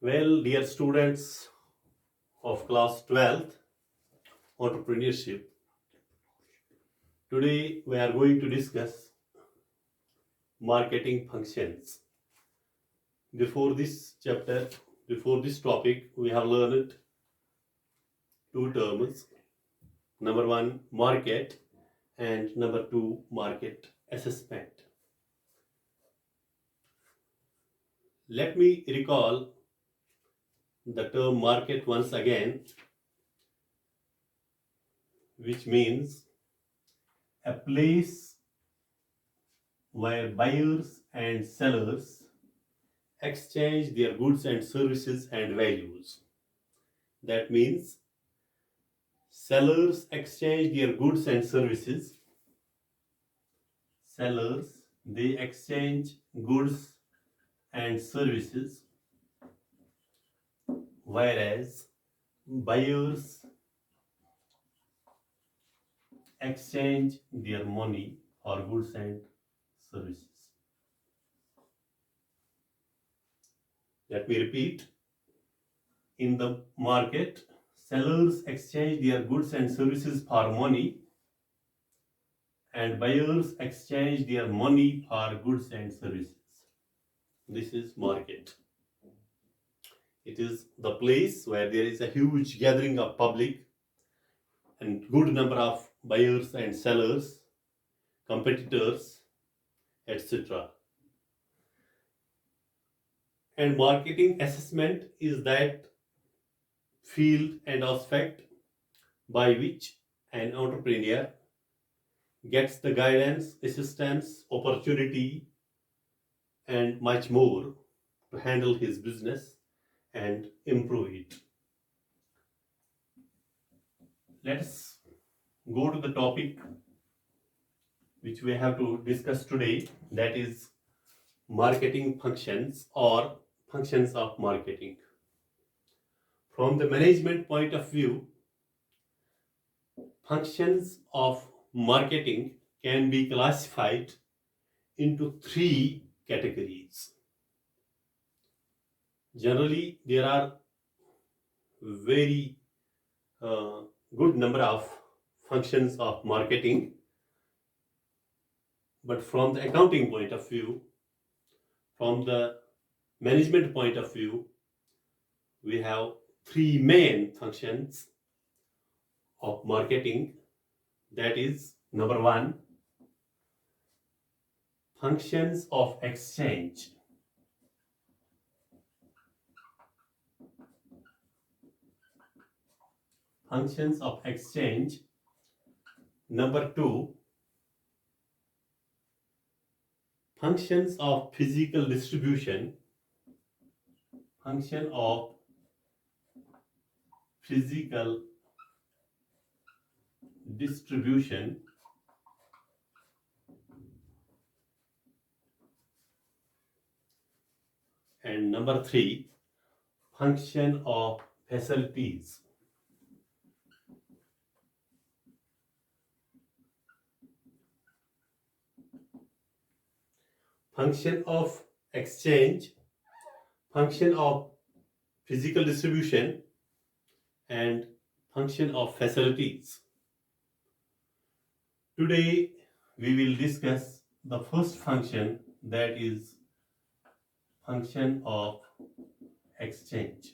Well, dear students of class 12th, entrepreneurship, today we are going to discuss marketing functions. Before this chapter, before this topic, we have learned two terms. Number one, market, and number two, market assessment. Let me recall the term market once again, which means a place where buyers and sellers exchange their goods and services and values. That means sellers exchange their goods and services. Sellers, they exchange goods and services, whereas buyers exchange their money for goods and services. Let me repeat. In the market, sellers exchange their goods and services for money, and buyers exchange their money for goods and services. This is market. It is the place where there is a huge gathering of public and good number of buyers and sellers, competitors, etc. And marketing assessment is that field and aspect by which an entrepreneur gets the guidance, assistance, opportunity, and much more to handle his business and improve it. Let's go to the topic which we have to discuss today, that is marketing functions or functions of marketing. From the management point of view, functions of marketing can be classified into three categories. Generally, there are very good number of functions of marketing, but from the accounting point of view, from the management point of view, we have three main functions of marketing. That is, number one, functions of exchange. Functions of exchange. Number two, functions of physical distribution. Function of physical distribution. And number three, function of facilities. Function of exchange, function of physical distribution, and function of facilities. Today we will discuss the first function, that is function of exchange.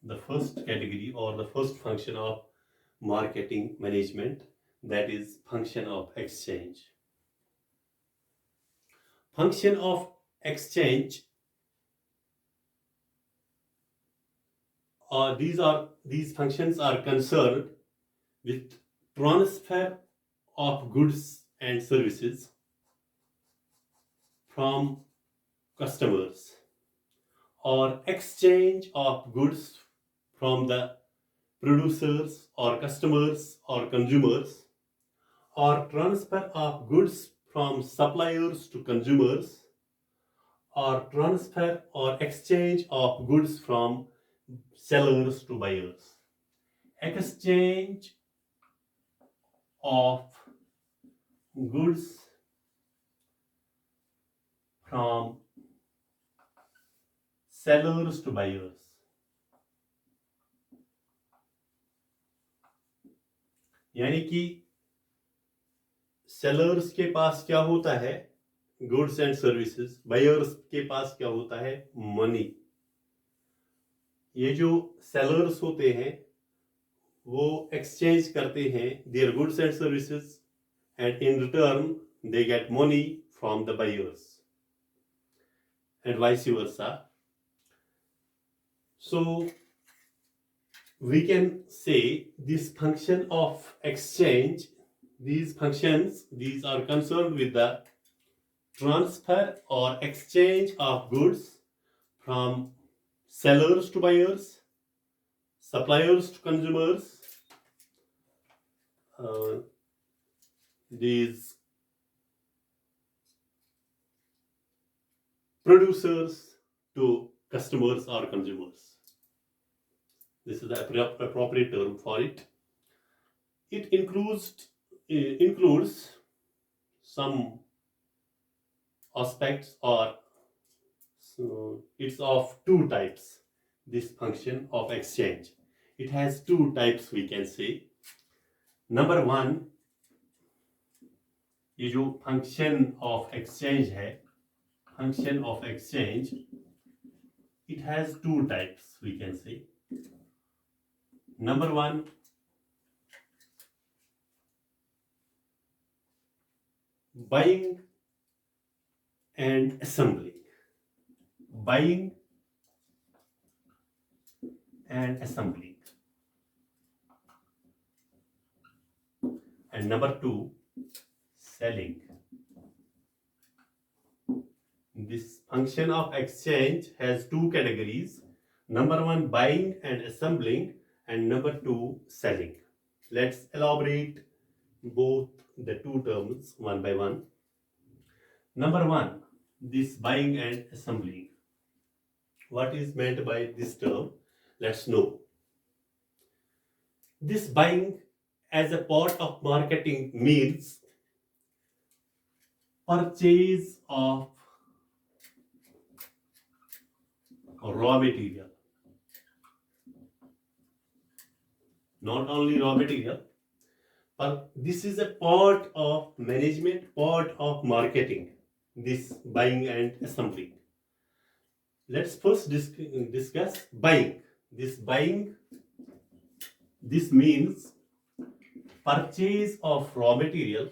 The first category or the first function of marketing management, that is function of exchange. Function of exchange, these functions are concerned with transfer of goods and services from customers, or exchange of goods from the producers or customers or consumers, or transfer of goods from suppliers to consumers, or transfer or exchange of goods from sellers to buyers. Exchange of goods from sellers to buyers. यानी कि sellers के पास क्या होता है, goods and services, buyers के पास क्या होता है, मनी. ये जो सेलर्स होते हैं वो एक्सचेंज करते हैं their goods and services and in return they get money from the buyers and vice versa. So we can say this function of exchange, these functions, these are concerned with the transfer or exchange of goods from sellers to buyers, suppliers to consumers, these producers to customers or consumers. This is the appropriate term for it. It includes some aspects, or so it's of two types. This function of exchange, it has two types we can say. Number one, ये जो function of exchange है, function of exchange, it has two types we can say. Number one, buying and assembling. Buying and assembling. And number two, selling. This function of exchange has two categories. Number one, buying and assembling, and number two, selling. Let's elaborate both the two terms one by one. Number one, this buying and assembling. What is meant by this term? Let's know. This buying as a part of marketing means purchase of raw material. Not only raw material, but this is a part of management, part of marketing, this buying and assembling. Let's first discuss buying. This buying, this means purchase of raw material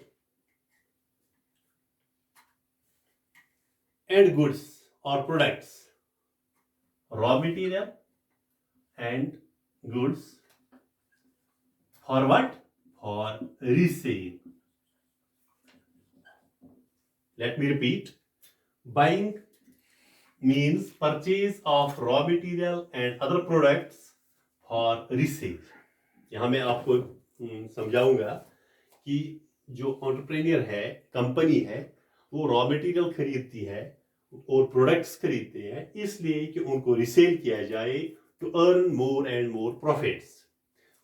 and goods or products. Raw material and goods for what? For resale. Let me repeat. Buying means purchase of raw material and other products for resale. यहाँ मैं आपको समझाऊंगा कि जो entrepreneur है, company है, वो raw material खरीदती है और प्रोडक्ट्स खरीदते हैं इसलिए कि उनको रिसेल किया जाए to earn more and more profits.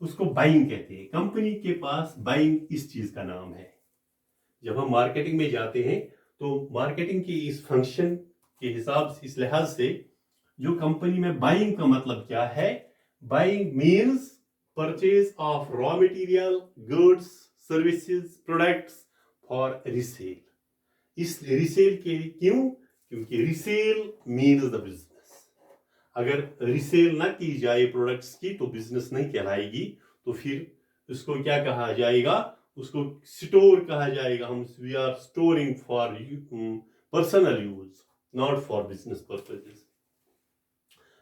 उसको बाइंग कहते हैं. कंपनी के पास बाइंग इस चीज का नाम है. जब हम मार्केटिंग में जाते हैं तो मार्केटिंग की इस फंक्शन के हिसाब से, इस लिहाज से, जो कंपनी में बाइंग का मतलब क्या है? Buying means purchase of raw material, goods, services, products for resale. इस रिसेल के क्यों? क्योंकि रिसेल मीन्स द बिजनेस. अगर रिसेल ना की जाए प्रोडक्ट्स की तो बिजनेस नहीं कहलाएगी. तो फिर उसको क्या कहा जाएगा? उसको स्टोर कहा जाएगा. हम we are storing for personal use, not for business purposes.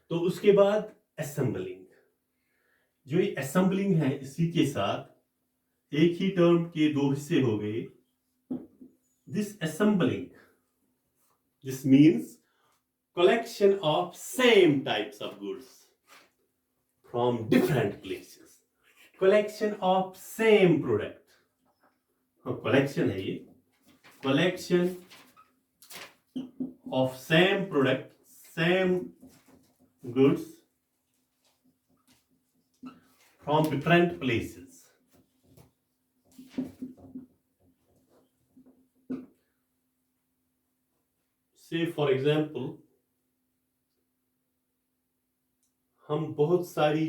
तो उसके बाद असेंबलिंग. जो ये असेंबलिंग है, इसी के साथ एक ही टर्म के दो हिस्से हो गए. This assembling, this means collection of same types of goods from different places. Collection of same product. collection है ये. Collection of same product, same goods from different places. से फॉर एग्जाम्पल हम बहुत सारी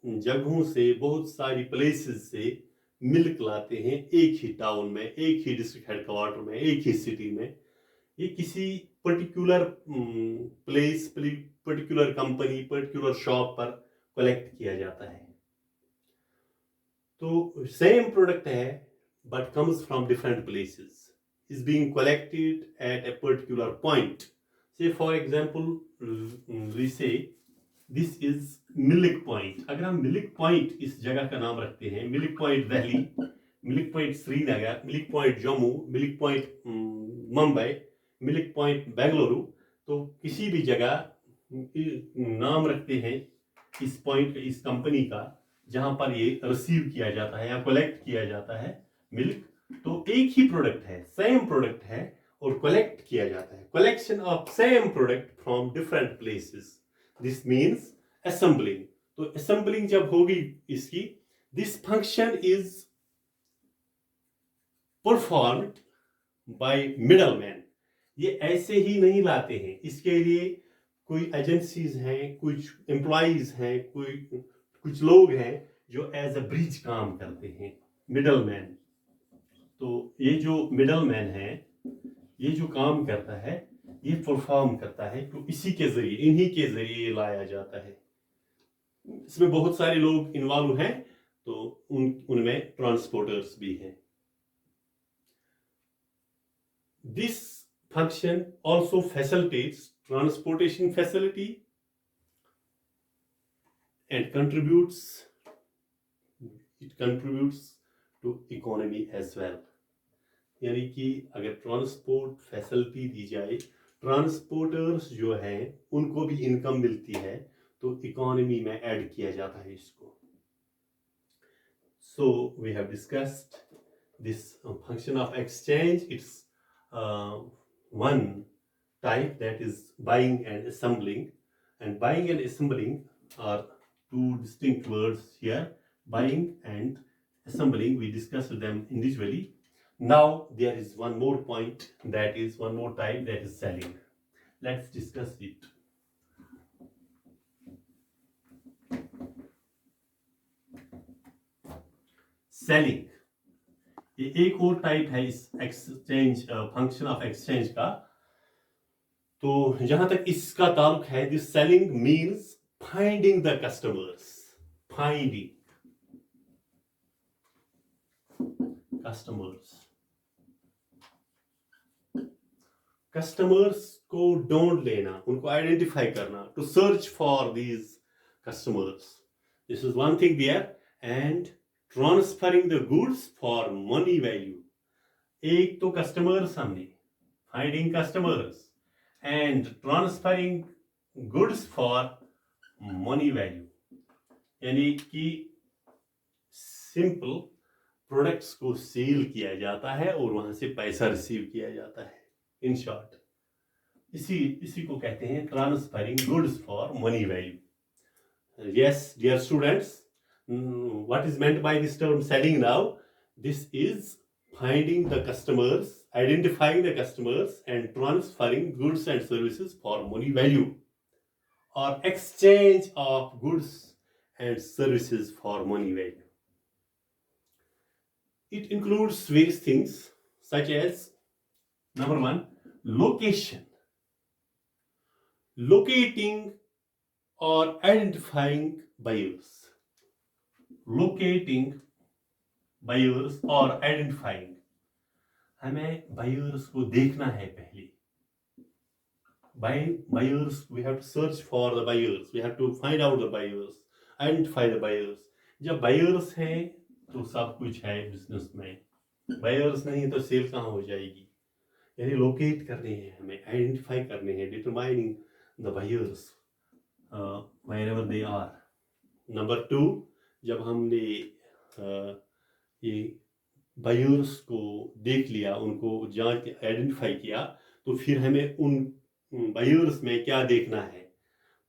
जगहों से, बहुत सारी प्लेसेस से मिल्क लाते हैं एक ही टाउन में, एक ही डिस्ट्रिक्ट हेडक्वार्टर में, एक ही सिटी में। ये किसी particular place, particular company, particular shop पर कलेक्ट किया जाता है। तो सेम प्रोडक्ट है but comes from different places, is being collected at a particular point. Say for example, we say this is milk point. अगर हम मिल्क पॉइंट इस जगह का नाम रखते हैं, milk point Delhi, milk point Srinagar, milk point Jammu, milk point Mumbai, milk point Bengaluru, तो किसी भी जगह नाम रखते हैं इस पॉइंट, इस कंपनी का, जहां पर ये रिसीव किया जाता है या कलेक्ट किया जाता है मिल्क। तो एक ही प्रोडक्ट है, सेम प्रोडक्ट है और कलेक्ट किया जाता है। Collection of same product from different places, this means assembling. तो असेंबलिंग जब होगी इसकी, this function is performed by middleman. ये ऐसे ही नहीं लाते हैं, इसके लिए कोई एजेंसीज हैं, कुछ एम्प्लॉइज हैं, कुछ लोग हैं जो एज अ ब्रिज काम करते हैं, मिडलमैन। तो ये जो मिडलमैन है, ये जो काम करता है, ये परफॉर्म करता है, तो इसी के जरिए, इन्हीं के जरिए लाया जाता है। इसमें बहुत सारे लोग इन्वॉल्व हैं, तो उनमें ट्रांसपोर्टर्स भी हैं। This function also facilitates transportation facility and it contributes to economy as well. यानी कि अगर ट्रांसपोर्ट फैसिलिटी दी जाए, ट्रांसपोर्टर्स जो हैं उनको भी इनकम मिलती है, तो इकोनॉमी में ऐड किया जाता है इसको। So we have discussed this function of exchange. It's one type, that is buying and assembling. And buying and assembling are two distinct words here. Buying and assembling, we discussed them individually. Now there is one more point, that is one more type, that is selling. Let's discuss it. Selling ये एक और type है इस exchange, function of exchange का। तो जहां तक इसका ताल्लुक है, this selling means finding the customers, finding customers को ढूंढ लेना, उनको आइडेंटिफाई करना, to search for these customers, this is one thing there. And transferring the goods for money value. एक तो कस्टमर्स हमने, finding customers and transferring goods for money value, यानी कि सिंपल प्रोडक्ट्स को सेल किया जाता है और वहां से पैसा रिसीव किया जाता है। इन शॉर्ट इसी को कहते हैं transferring goods for money value. Yes dear students, what is meant by this term selling now? This is finding the customers, identifying the customers and transferring goods and services for money value, or exchange of goods and services for money value. It includes various things such as, number one, location. Locating or identifying buyers. Locating buyers or identifying, हमें buyers को देखना है पहले। Buyers, we have to search for the buyers, we have to find out the buyers, identify the buyers. जब buyers हैं तो सब कुछ है बिजनेस में, buyers नहीं तो सेल कहाँ हो जाएगी। यानी लोकेट करने हैं हमें, आइडेंटिफाई करने हैं, determining the buyers wherever they are. Number 2, जब हमने ये बायर्स को देख लिया, उनको जांच आइडेंटिफाई किया, तो फिर हमें उन बायर्स में क्या देखना है?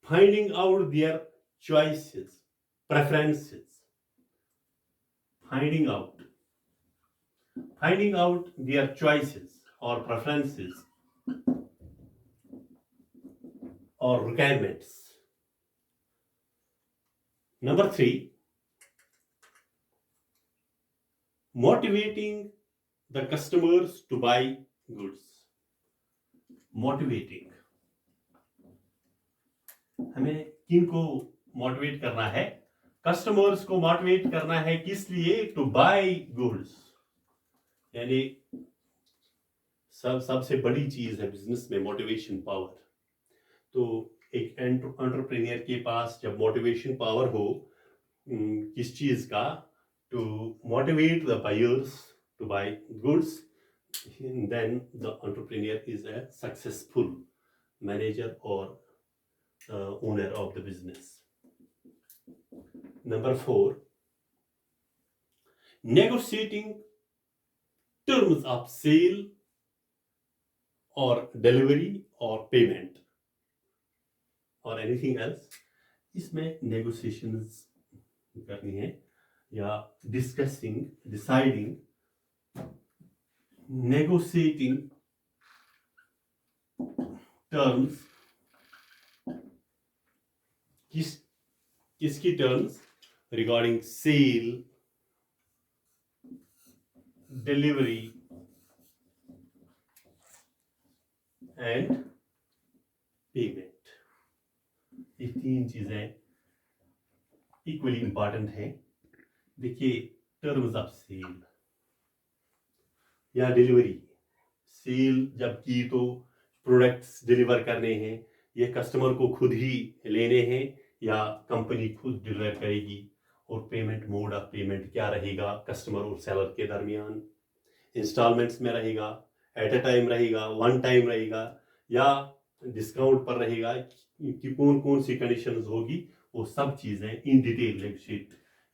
Finding out there choices, preferences, finding out there choices और preferences or requirements. Number 3, motivating the customers to buy goods. Motivating, हमें किनको मोटिवेट करना है? कस्टमर्स को मोटिवेट करना है, किस लिए? टू बाय गुड्स, यानी सबसे बड़ी चीज है बिजनेस में मोटिवेशन पावर। तो एक एंटरप्रेन्योर के पास जब मोटिवेशन पावर हो किस चीज का, to motivate the buyers to buy goods, then the entrepreneur is a successful manager or owner of the business. Number 4, negotiating terms of sale or delivery or payment or anything else. इसमें negotiations करनी है या discussing, deciding, negotiating terms, किसकी terms? Regarding sale, delivery and payment. ये 3 चीजें equally important हैं। देखिए, terms of cell या डिलीवरी। सेल जब की तो प्रोडक्ट्स डिलीवर करने हैं, ये कस्टमर को खुद ही लेने हैं या कंपनी खुद डिलीवर करेगी, और पेमेंट, मोड ऑफ पेमेंट क्या रहेगा कस्टमर और सेलर के दरमियान? इंस्टॉलमेंट्स में रहेगा, एट अ टाइम रहेगा, वन टाइम रहेगा, या डिस्काउंट पर रहेगा, कि कौन कौन सी कंडीशंस होगी, वो सब चीजें इन डिटेल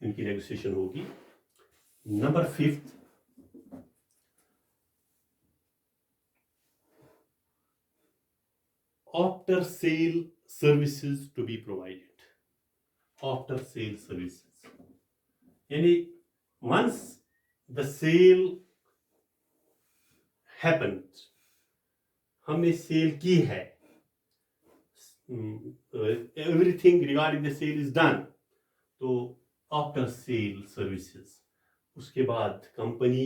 इनकी नेगोशिएशन होगी। Number 5, after sale services to be provided. After sale services यानी वंस द सेल हैपेंड, हमने सेल की है, everything regarding the sale is done, तो आफ्टर सेल सर्विसेज, उसके बाद कंपनी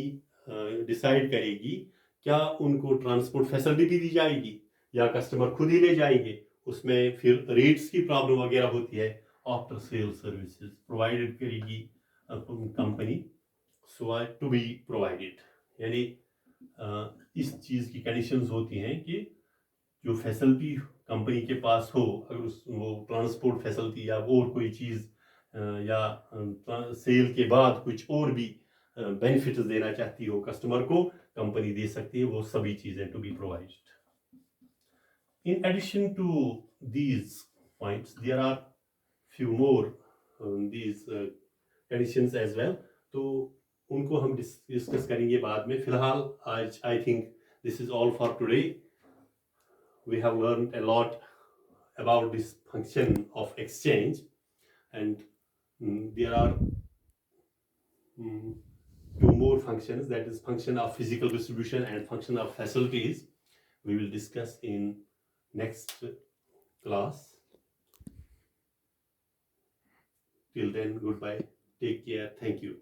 डिसाइड करेगी क्या उनको ट्रांसपोर्ट फैसिलिटी भी दी जाएगी या कस्टमर खुद ही ले जाएंगे। उसमें फिर रेट्स की प्रॉब्लम वगैरह होती है। आफ्टर सेल सर्विसेज प्रोवाइडेड करेगी company, so to be provided, यानी इस चीज़ की कंडीशंस होती हैं कि जो फैसिलिटी कंपनी के पास हो, अगर वो ट्रांसपोर्ट फैसिलिटी या और कोई चीज़ या सेल के बाद कुछ और भी बेनिफिट्स देना चाहती हो कस्टमर को, कंपनी दे सकती है, वो सभी चीज़ें to be provided. In addition to these points there are few more these conditions as well, तो उनको हम डिस्कस करेंगे बाद में। फिलहाल आज I think this is all for today. We have learned a lot about this function of exchange, and there are 2 more functions, that is function of physical distribution and function of facilities. We will discuss in next class. Till then, goodbye, take care, thank you.